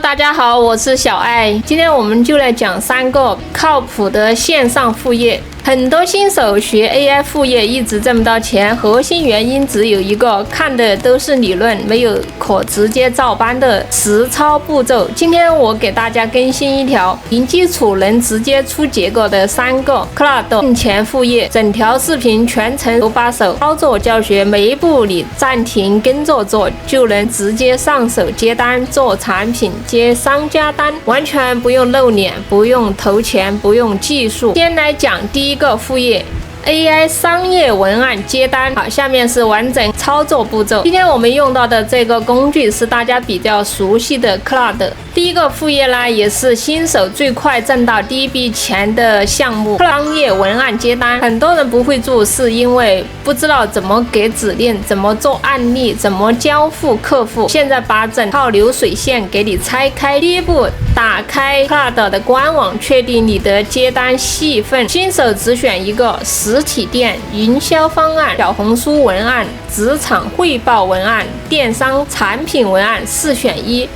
大家好，我是小愛。今天我們就來講3個靠譜的線上副業。很多新手學 AI 副業一直掙不到錢，核心原因只有一個，看的都是理論，沒有可直接照搬的實操步驟。今天我給大家更新一條零基礎能直接出結果的3個 Cloud 掙錢副業，整條視頻全程手把手操作教學，每一步你暫停跟着做就能直接上手接單，做產品接商家單，完全不用露臉，不用投錢，不用技術。先來講第一個副業 AI 商業文案接單。好，下面是完整操作步驟。今天我們用到的這個工具是大家比较熟悉的 Cloud。第一個副業呢，也是新手最快掙到第一筆錢的項目，商業文案接單。很多人不會做，是因為不知道怎麼給指令，怎麼做案例，怎麼交付客戶。現在把整套流水線給你拆開。第一步，打開 Cloud 的官網，確定你的接單細分。新手只選一個實體店、營銷方案、小紅書文案、職場匯報文案、電商產品文案，4選1。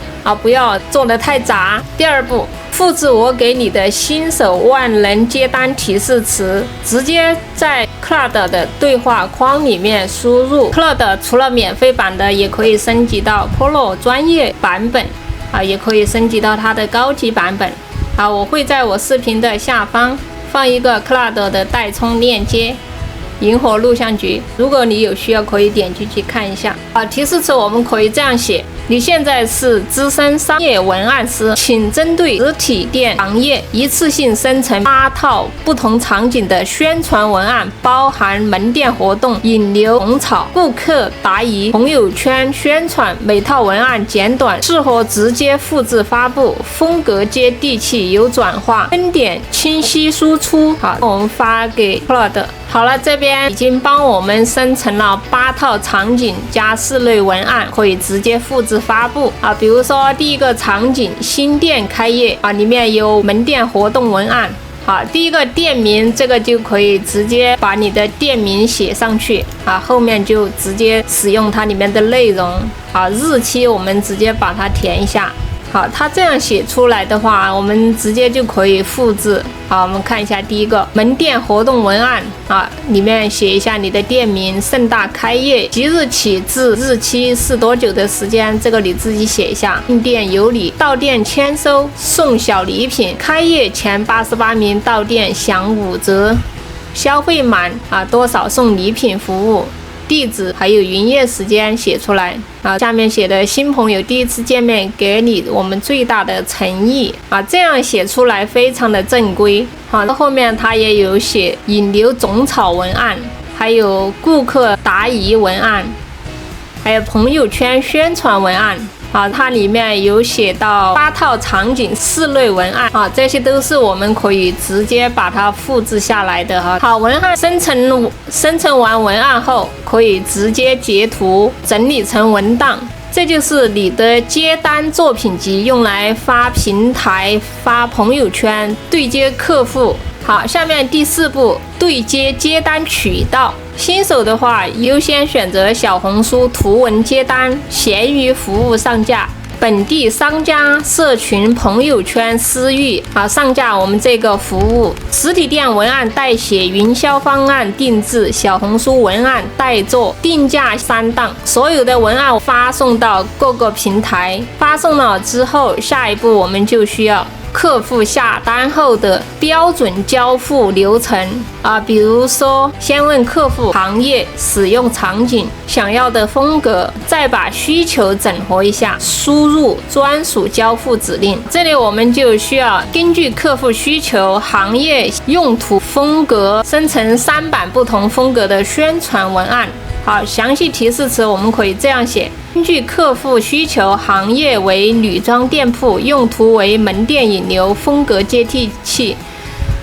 不要做得太雜。第二步，複製我給你的新手萬能接單提示詞，直接在 Cloud 的對話框裡面輸入。Cloud 除了免費版的，也可以升級到 Pro 專業版本，也可以升級到它的高級版本。我會在我視頻的下方放一個 Cloud 的代充鏈接，銀河錄像局，如果你有需要可以點進去看一下。提示詞我們可以這樣寫：你現在是資深商業文案師，請針對實體店行業一次性生成8套不同場景的宣傳文案，包含門店活動、引流、種草、顧客答疑、朋友圈宣傳。每套文案簡短，適合直接複製發布，風格接地氣，有轉化，分點清晰輸出。好，我們發給 Cloud。好了，這邊已經幫我們生成了8套場景加4類文案，可以直接複製發布。比如說第一個場景，新店開業，裡面有門店活動文案。第一個店名，這個就可以直接把你的店名寫上去，後面就直接使用它裡面的內容。日期我們直接把它填一下。它這樣寫出來的話，我們直接就可以複製。我們看一下第一個門店活動文案，裡面寫一下你的店名，盛大開業，即日起至日期是多久的時間，這個你自己寫一下。进店有禮，到店簽收送小禮品，開業前88名到店享5折，消費滿多少送禮品服務。地址還有營業時間寫出來。下面寫的新朋友第一次見面，給你我們最大的誠意。這樣寫出來非常的正規。後面它也有寫引流種草文案，還有顧客答疑文案，還有朋友圈宣傳文案。它裡面有寫到8套場景4類文案。這些都是我們可以直接把它複製下來的。文案生成完文案後，可以直接截圖整理成文檔，這就是你的接單作品集，用來發平台、發朋友圈，對接客戶。下面第4步，對接接單渠道。新手的話，優先選擇小紅書圖文接單、閒魚服務上架、本地商家社群朋友圈私域上架我們這個服務。實體店文案代寫、營銷方案定制、小紅書文案代做、定價3檔，所有的文案發送到各個平台。發送了之後，下一步我們就需要客戶下單後的標準交付流程比如說先問客戶行業、使用場景、想要的風格，再把需求整合一下，輸入專屬交付指令。這裡我們就需要根據客戶需求、行業、用途、風格生成3版不同風格的宣傳文案。詳細提示詞我們可以這樣寫：根據客戶需求，行業為女裝店鋪，用途為門店引流，風格接地氣，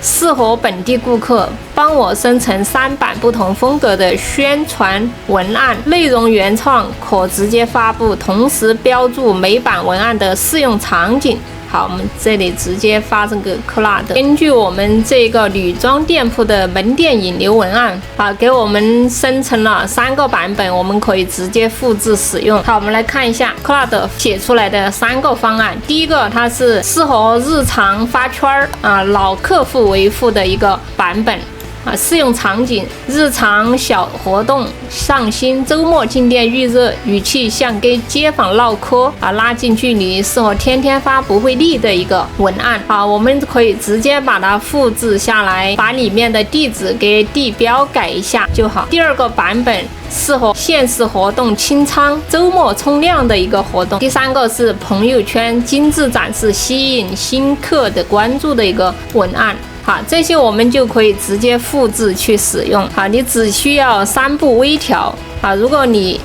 適合本地顧客，幫我生成3版不同風格的宣傳文案，內容原創，可直接發布，同時標注每版文案的適用場景。好，我們這裡直接發這個 Cloud， 根據我們這個女裝店鋪的門店引流文案，給我們生成了3個版本，我們可以直接複製使用。好，我們來看一下 Cloud 寫出來的3個方案。第一個，它是適合日常發圈老客戶維護的一個版本。適用場景：日常小活動上新，周末進店預熱，語氣像跟街坊嘮嗑拉近距離，適合天天發不會膩的一個文案。我們可以直接把它複製下來，把裡面的地址給地標改一下就好。第二個版本適合限時活動清倉、周末衝量的一個活動。第三個是朋友圈精緻展示，吸引新客的關注的一個文案。這些我們就可以直接複製去使用。你只需要3步微調。如果你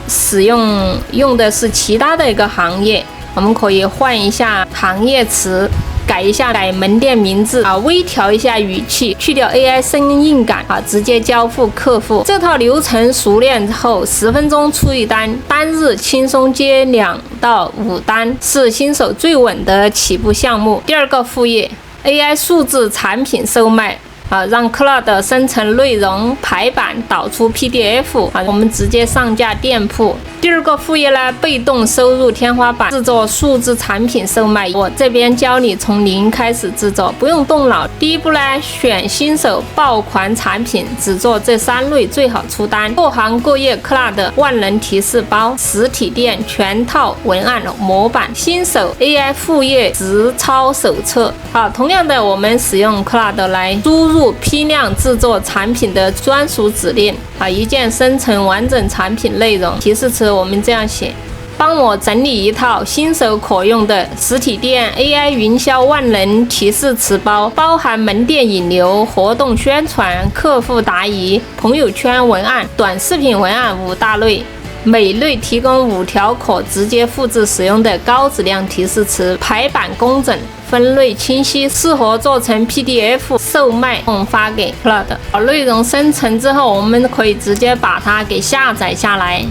用的是其他的一個行業，我們可以換一下行業詞，改门店名字微調一下語氣，去掉 AI 生硬感直接交付客戶。這套流程熟練後，10分鐘出一單，單日輕鬆接2到5單，是新手最穩的起步項目。第二個副業，AI 數字產品售賣讓 Cloud 生成內容排版導出 PDF 我們直接上架店鋪。第二個副業呢，被動收入天花板，製作數字產品售賣。我這邊教你從零開始製作，不用動腦。第一步呢，選新手爆款產品，只做這3類最好出單。各行各業 Cloud 萬能提示包，實體店全套文案模板，新手 AI 副業實操手冊。同樣的，我們使用 Cloud 來輸入批量製作產品的專屬指令一鍵生成完整產品內容。提示詞我們這樣寫：幫我整理一套新手可用的實體店 AI 雲銷萬能提示詞包，包含門店引流、活動宣傳、客戶答疑、朋友圈文案、短視頻文案5大類，每類提供5條可直接複製使用的高質量提示詞，排版工整，分類清晰，適合做成 PDF 售賣，發給 Cloud。內容生成之後，我們可以直接把它給下載下來。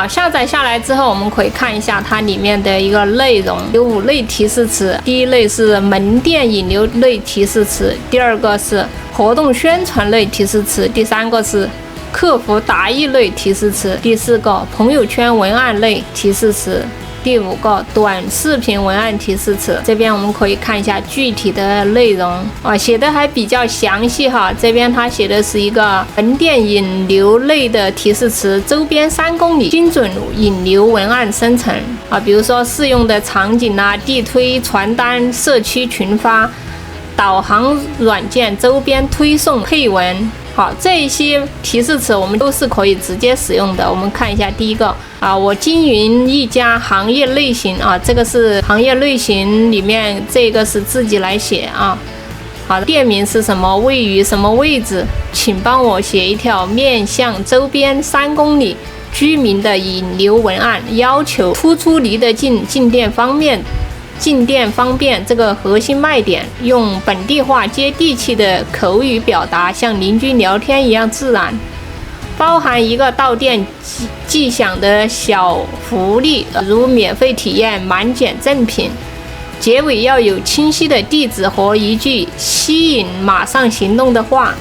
下載下來之後，我們可以看一下它裡面的一個內容，有5類提示詞。第一類是門店引流類提示詞，第二個是活動宣傳類提示詞，第3個是客服答疑類提示詞，第4個朋友圈文案類提示詞，第5個短視頻文案提示詞。這邊我們可以看一下具體的內容寫的還比較詳細這邊它寫的是一個門店引流類的提示詞，周邊3公里精準引流文案生成比如說適用的場景地推、傳單、社區群發、導航軟件、周邊推送、配文。這一些提示詞我們都是可以直接使用的。我們看一下第一個我經營一家行業類型這個是行業類型裡面，這個是自己來寫店名是什麼，位於什麼位置，請幫我寫一條面向周邊3公里居民的引流文案，要求突出離得近，进店方便這個核心賣點，用本地化接地氣的口語表達，像鄰居聊天一樣自然，包含一個到店即享的小福利，如免費體驗、滿減贈品。結尾要有清晰的地址和一句吸引馬上行動的話，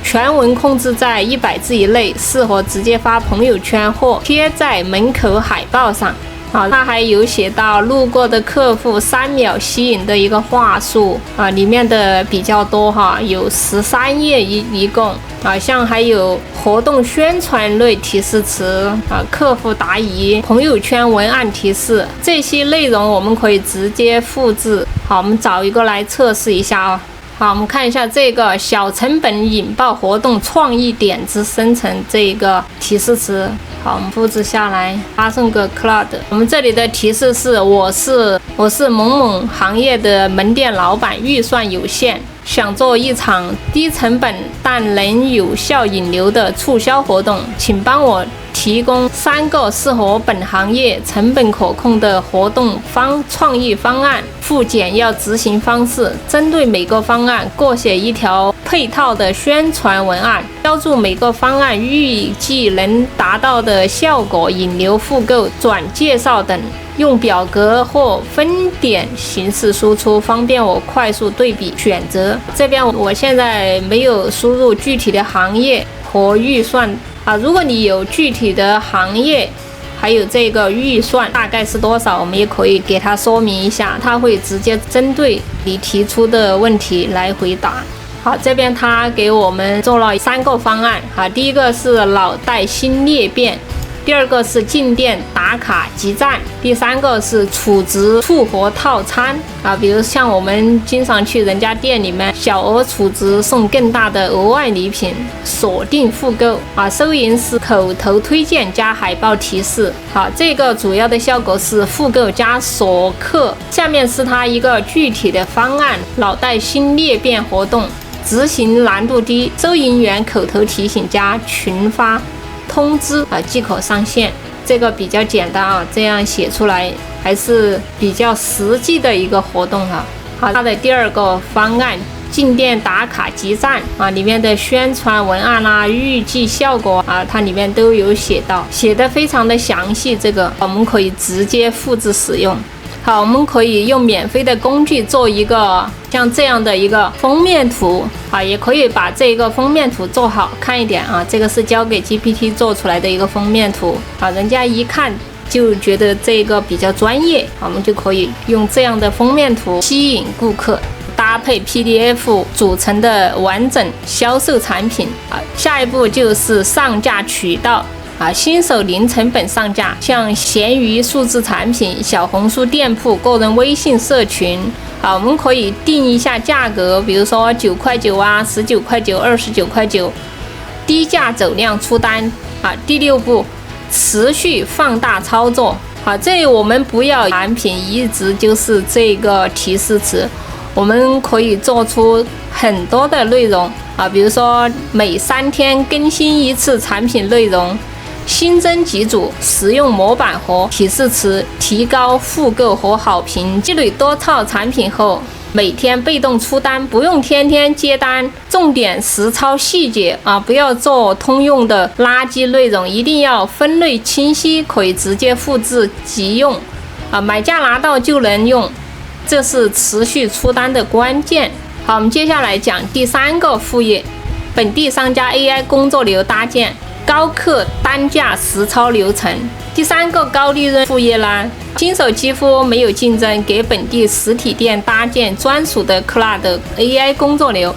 全文控制在100字以內，適合直接發朋友圈或貼在門口海報上。它還有寫到路過的客戶3秒吸引的一個話術裡面的比較多有13頁一共像還有活動宣傳類提示詞客戶答疑、朋友圈文案提示，這些內容我們可以直接複製。我們找一個來測試一下我們看一下這個小成本引爆活動創意點子生成這個提示詞。我們複製下來，發送個 Cloud。我們這裡的提示是：我是某某行業的門店老闆，預算有限，想做一場低成本但能有效引流的促銷活動，請幫我提供3個適合本行業、成本可控的活動創意方案，附簡要執行方式，針對每個方案各寫一條配套的宣傳文案，標注每個方案預計能達到的效果、引流復購、轉介紹等，用表格或分點形式輸出，方便我快速對比選擇。這邊我現在沒有輸入具體的行業和預算啊，如果你有具體的行業，還有這個預算大概是多少，我們也可以給他說明一下，他會直接針對你提出的問題來回答。好，這邊他給我們做了3個方案啊，第一個是腦袋新裂變，第二個是進店打卡集讚，第三個是儲值促活套餐啊，比如像我們經常去人家店裡面，小額儲值送更大的額外禮品，鎖定復購啊，收銀時口頭推薦加海報提示。好，這個主要的效果是復購加鎖客。下面是它一個具體的方案，腦袋新裂變活動，執行難度低，收銀員口頭提醒加群發通知啊即可上線。這個比較簡單啊，這樣寫出來還是比較實際的一個活動哈。好，它的第二個方案進店打卡集讚啊，裡面的宣傳文案啊、預計效果啊，它裡面都有寫到，寫得非常的詳細。這個我們可以直接複製使用。好，我們可以用免費的工具做一個像這樣的一個封面圖啊，也可以把這個封面圖做好看一點啊。這個是交給 GPT 做出来的一個封面圖啊，人家一看就覺得這個比較專業，我們就可以用這樣的封面圖吸引顧客，搭配 PDF 組成的完整銷售產品啊。下一步就是上架渠道。新手零成本上架，像閒魚數字產品、小紅書店鋪、個人微信社群我們可以定一下價格，比如說9.9塊啊、19.9塊、29.9塊，低價走量出單第6步，持續放大操作這裡我們不要產品一直就是這個提示詞，我們可以做出很多的內容比如說每3天更新一次產品內容，新增幾組實用模板和提示詞，提高復購和好評，積累多套產品後，每天被動出單，不用天天接單，重點實操細節不要做通用的垃圾內容，一定要分類清晰，可以直接複製即用買家拿到就能用，這是持續出單的關鍵。好，我們接下來講第3個副業，本地商家 AI 工作流搭建高客單價實操流程。第3個高利潤副業呢，新手幾乎沒有競爭，給本地實體店搭建專屬的 Cloud AI 工作流。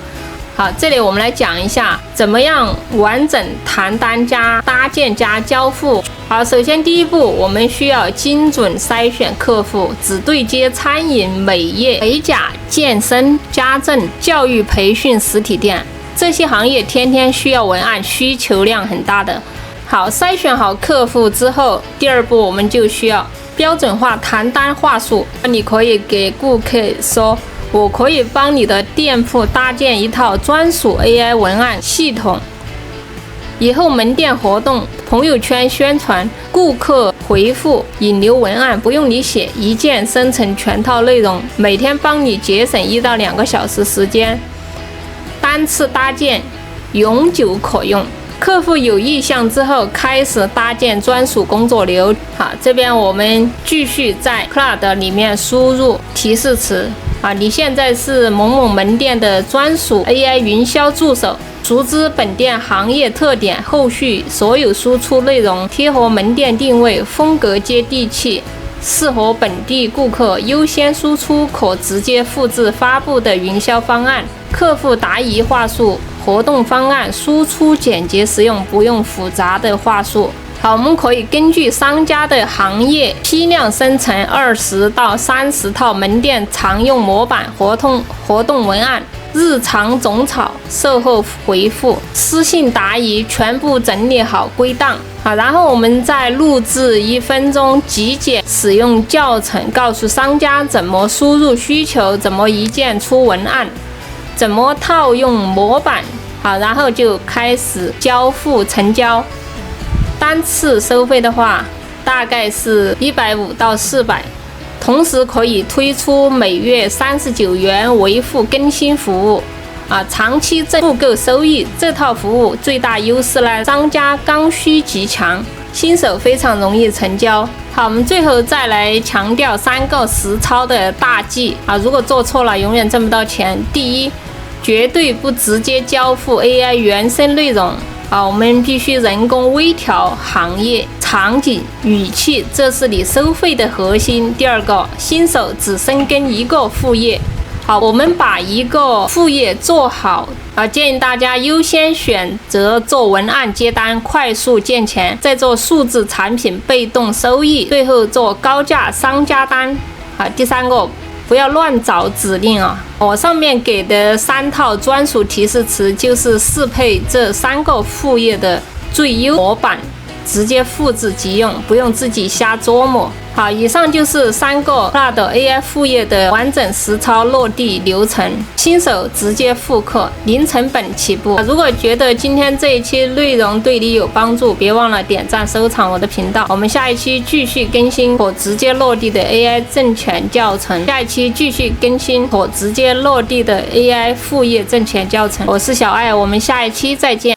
好，這裡我們來講一下怎麼樣完整談單加搭建加交付。好，首先第1步，我們需要精準篩選客戶，只對接餐飲、美業、美甲、健身、家政、教育培訓實體店。這些行業天天需要文案，需求量很大的。好，篩選好客戶之後，第2步我們就需要標準化談單話術。你可以給顧客說，我可以幫你的店鋪搭建一套專屬 AI 文案系統，以後門店活動、朋友圈宣傳、顧客回復、引流文案不用你寫，一鍵生成全套內容，每天幫你節省1到2個小時時間。單次搭建，永久可用。客戶有意向之後，開始搭建專屬工作流。好，這邊我們繼續在 Cloud 裡面輸入提示詞你現在是某某門店的專屬 AI 雲銷助手，熟知本店行業特點，後續所有輸出內容貼合門店定位，風格接地氣，適合本地顧客，優先輸出，可直接複製發布的雲銷方案。客戶答疑話術，活動方案輸出簡潔實用，不用複雜的話術。好，我們可以根據商家的行業批量生成20到30套門店常用模板、活動文案、日常種草、售後回復、私信答疑，全部整理好歸檔。然後我們再錄製1分鐘極簡使用教程，告訴商家怎麼輸入需求，怎麼一鍵出文案，怎麼套用模板。好，然後就開始交付成交。单次收費的話，大概是150到400，同時可以推出每月39元維護更新服務。長期正複購收益。這套服務最大優勢呢，商家刚需極強，新手非常容易成交。好，我們最後再來強調3個實操的大忌如果做錯了，永遠掙不到錢。第一，絕對不直接交付 AI 原生內容我們必須人工微調行業、場景、語氣，這是你收費的核心。第二個，新手只深耕一個副業。好，我們把一個副業做好建議大家優先選擇做文案接單，快速見錢，再做數字產品被動收益，最後做高價商家單。第三個，不要亂找指令我上面給的3套專屬提示詞就是適配這3個副業的最優模板，直接複製即用，不用自己瞎琢磨。好，以上就是3個 Cloud AI 副業的完整實操落地流程，新手直接复刻，零成本起步。如果覺得今天這一期內容對你有幫助，別忘了點讚收藏我的頻道。我們下一期繼續更新可直接落地的 AI 掙錢教程，下一期繼續更新可直接落地的 AI 副業掙錢教程。我是小愛，我們下一期再見。